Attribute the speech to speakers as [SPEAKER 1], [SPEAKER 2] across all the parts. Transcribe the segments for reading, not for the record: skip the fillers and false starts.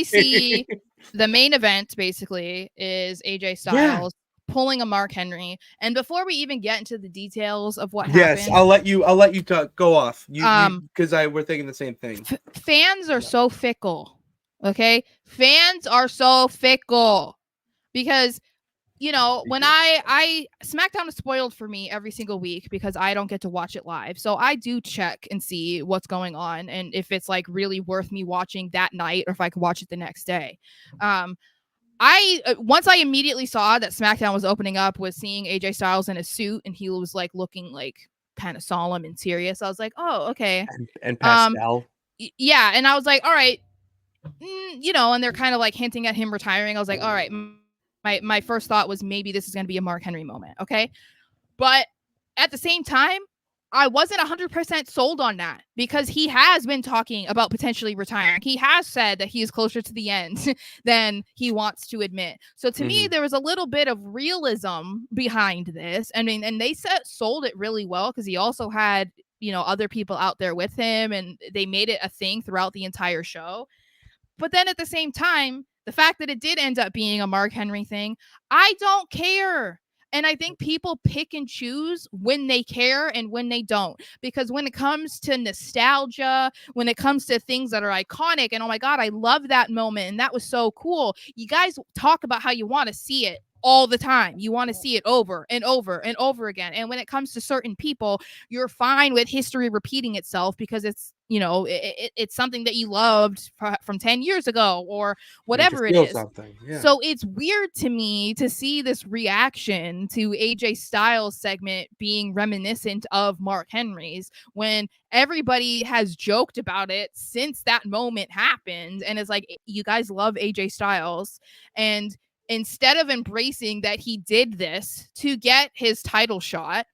[SPEAKER 1] we see the main event basically is AJ
[SPEAKER 2] Yeah.
[SPEAKER 1] Styles pulling a Mark Henry. And before we even get into the details of what
[SPEAKER 2] Yes,
[SPEAKER 1] happened,
[SPEAKER 2] I'll let you talk. Go off. You
[SPEAKER 1] um,
[SPEAKER 2] because we're thinking the same thing.
[SPEAKER 1] fans are
[SPEAKER 2] Yeah.
[SPEAKER 1] so fickle. Okay, fans are so fickle because when I SmackDown is spoiled for me every single week because I don't get to watch it live. So I do check and see what's going on and if it's like really worth me watching that night or if I can watch it the next day. I once I immediately saw that SmackDown was opening up with seeing AJ Styles in a suit and he was like looking like kind of solemn and serious. I was like, "Oh, okay."
[SPEAKER 2] And
[SPEAKER 1] Um
[SPEAKER 2] Pascal.
[SPEAKER 1] yeah, and I was like, "All right, and they're kind of like hinting at him retiring." I was like, "All right, my first thought was maybe this is going to be a Mark Henry moment, okay?" But at the same time, I wasn't 100% sold on that because he has been talking about potentially retiring. He has said that he is closer to the end than he wants to admit. So to me, there was a little bit of realism behind this. I mean, and they sold it really well because he also had, other people out there with him and they made it a thing throughout the entire show. But then at the same time, the fact that it did end up being a Mark Henry thing, I don't care. And I think people pick and choose when they care and when they don't. Because when it comes to nostalgia, when it comes to things that are iconic, and oh my God, I love that moment. And that was so cool. You guys talk about how you want to see it all the time. You want to see it over and over and over again. And when it comes to certain people, you're fine with history repeating itself because it's it's something that you loved from 10 years ago or
[SPEAKER 2] You can
[SPEAKER 1] whatever it
[SPEAKER 2] feel
[SPEAKER 1] is.
[SPEAKER 2] something. Yeah.
[SPEAKER 1] So it's weird to me to see this reaction to AJ Styles segment being reminiscent of Mark Henry's when everybody has joked about it since that moment happened. And it's like, you guys love AJ Styles. And instead of embracing that he did this to get his title shot,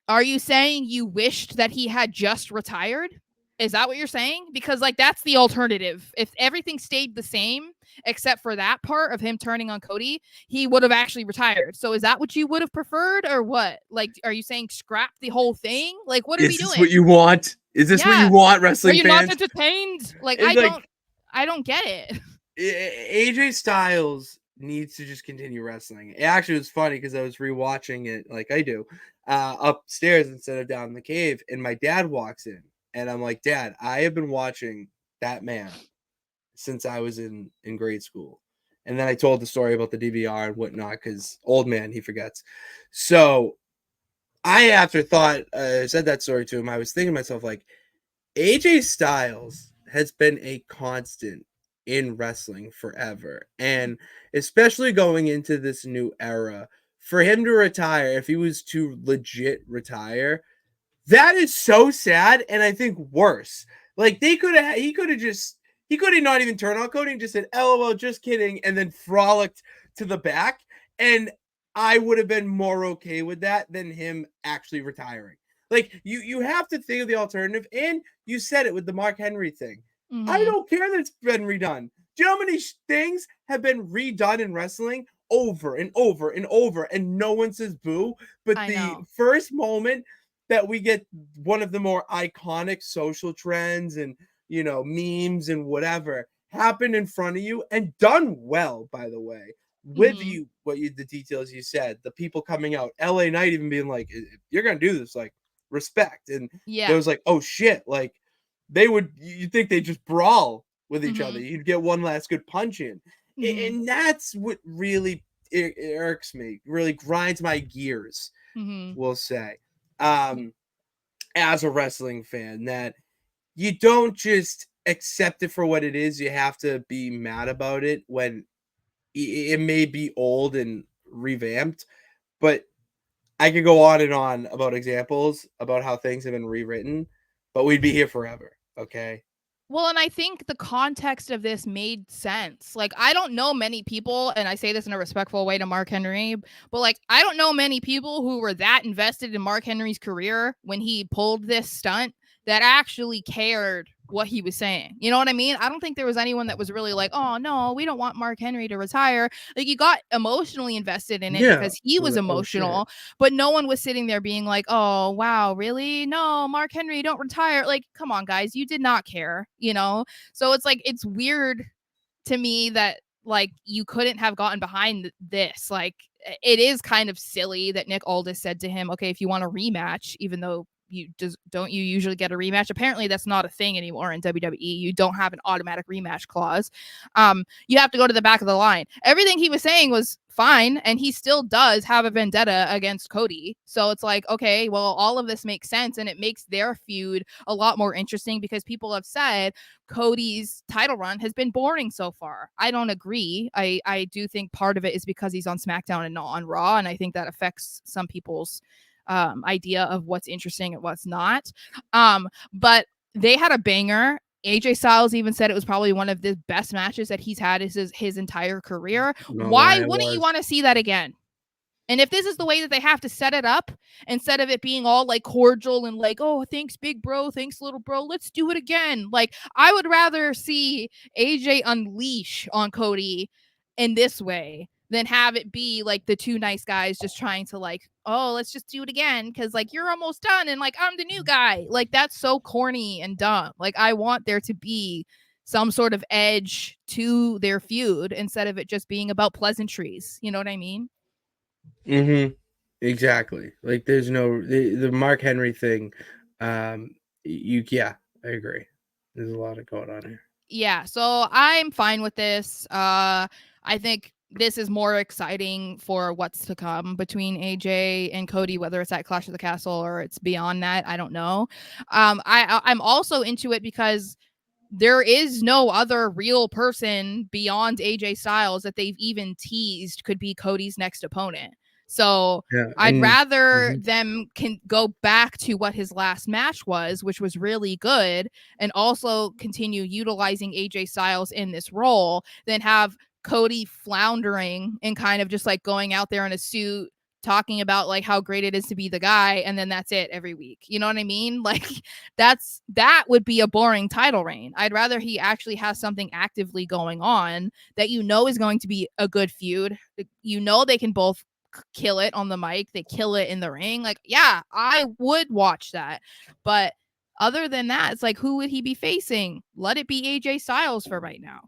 [SPEAKER 1] are you saying you wished that he had just retired? Is that what you're saying? Because like that's the alternative. If everything stayed the same except for that part of him turning on Cody, he would have actually retired. So is that what you would have preferred or what? Like are you saying scrap the whole thing? Like what are we
[SPEAKER 2] Is this what
[SPEAKER 1] doing?
[SPEAKER 2] you want? Is this what you
[SPEAKER 1] Yeah.
[SPEAKER 2] want,
[SPEAKER 1] Are
[SPEAKER 2] wrestling
[SPEAKER 1] you not
[SPEAKER 2] fans?
[SPEAKER 1] entertained? Like
[SPEAKER 2] It's like
[SPEAKER 1] I don't get it.
[SPEAKER 2] AJ Styles needs to just continue wrestling. It actually was funny because I was rewatching it like I do, upstairs instead of down in the cave, and my dad walks in, and I'm like, Dad, I have been watching that man since I was in grade school. And then I told the story about the DVR and whatnot because old man, he forgets. So I, after thought, said that story to him, I was thinking to myself, like, AJ Styles has been a constant in wrestling forever. And especially going into this new era, for him to retire, if he was to legit retire, that is so sad and I think worse. Like he could have not even turned on Cody and just said, LOL, just kidding, and then frolicked to the back. And I would have been more okay with that than him actually retiring. Like you have to think of the alternative, and you said it with the Mark Henry thing. I
[SPEAKER 1] Mm-hmm.
[SPEAKER 2] don't care that it's been redone. Do you know how many things have been redone in wrestling over and over and over, and no one says boo? But
[SPEAKER 1] I
[SPEAKER 2] the
[SPEAKER 1] know.
[SPEAKER 2] first moment that we get one of the more iconic social trends and memes and whatever happen in front of you and done well, by the way, with
[SPEAKER 1] Mm-hmm.
[SPEAKER 2] you the details you said, the people coming out, LA Knight even being like, if you're gonna do this, like, respect. And there
[SPEAKER 1] Yeah.
[SPEAKER 2] was like, oh shit, like you think they just brawl with each other,
[SPEAKER 1] Mm-hmm.
[SPEAKER 2] you'd get one last good punch in.
[SPEAKER 1] Mm-hmm.
[SPEAKER 2] And that's what really irks me, really grinds my gears,
[SPEAKER 1] Mm-hmm.
[SPEAKER 2] we'll say, um as a wrestling fan, that you don't just accept it for what it is. You have to be mad about it when it may be old and revamped. But I could go on and on about examples about how things have been rewritten, but we'd be here forever. Okay.
[SPEAKER 1] Well, and I think the context of this made sense. Like, I don't know many people, and I say this in a respectful way to Mark Henry, but like, I don't know many people who were that invested in Mark Henry's career when he pulled this stunt that actually cared what he was saying. You know what I mean? I don't think there was anyone that was really like, oh, no, we don't want Mark Henry to retire. Like, you got emotionally invested in it
[SPEAKER 2] Yeah.
[SPEAKER 1] because he was
[SPEAKER 2] Like, oh shit.
[SPEAKER 1] emotional, but no one was sitting there being like, oh, wow, really? No, Mark Henry, don't retire. Like, come on, guys, you did not care, you know? So it's like, it's weird to me that like you couldn't have gotten behind this. Like it is kind of silly that Nick Aldis said to him, okay, if you want a rematch, even though you just don't you usually get a rematch. Apparently that's not a thing anymore in WWE. You don't have an automatic rematch clause. You have to go to the back of the line. Everything he was saying was fine, and he still does have a vendetta against Cody. So it's like, okay, well, all of this makes sense, and it makes their feud a lot more interesting because people have said Cody's title run has been boring so far. I don't agree. I do think part of it is because he's on SmackDown and not on Raw, and I think that affects some people's idea of what's interesting and what's not. But they had a banger. AJ Styles even said it was probably one of the best matches that he's had his entire career.
[SPEAKER 2] No
[SPEAKER 1] Why
[SPEAKER 2] lie, it
[SPEAKER 1] wouldn't you
[SPEAKER 2] was.
[SPEAKER 1] want to see that again? And if this is the way that they have to set it up, instead of it being all like cordial and like, oh, thanks, big bro, thanks, little bro, let's do it again. Like, I would rather see AJ unleash on Cody in this way than have it be like the two nice guys just trying to like, oh, let's just do it again because like you're almost done and like I'm the new guy. Like, that's so corny and dumb. Like, I want there to be some sort of edge to their feud instead of it just being about pleasantries. You know what I mean?
[SPEAKER 2] Mm-hmm. Exactly. Like there's no the Mark Henry thing. Yeah, I agree. There's a lot of going on here.
[SPEAKER 1] Yeah, so I'm fine with this. I think this is more exciting for what's to come between AJ and Cody, whether it's at Clash of the Castle or it's beyond that. I don't know. I'm also into it because there is no other real person beyond AJ Styles that they've even teased could be Cody's next opponent. So
[SPEAKER 2] Yeah,
[SPEAKER 1] I'd
[SPEAKER 2] and
[SPEAKER 1] rather them can go back to what his last match was, which was really good, and also continue utilizing AJ Styles in this role than have Cody floundering and kind of just like going out there in a suit talking about like how great it is to be the guy, and then that's it every week. You know what I mean? Like that would be a boring title reign. I'd rather he actually has something actively going on that you know is going to be a good feud. You know they can both kill it on the mic, they kill it in the ring. Like, yeah, I would watch that. But other than that, it's like, who would he be facing? Let it be AJ Styles for right now.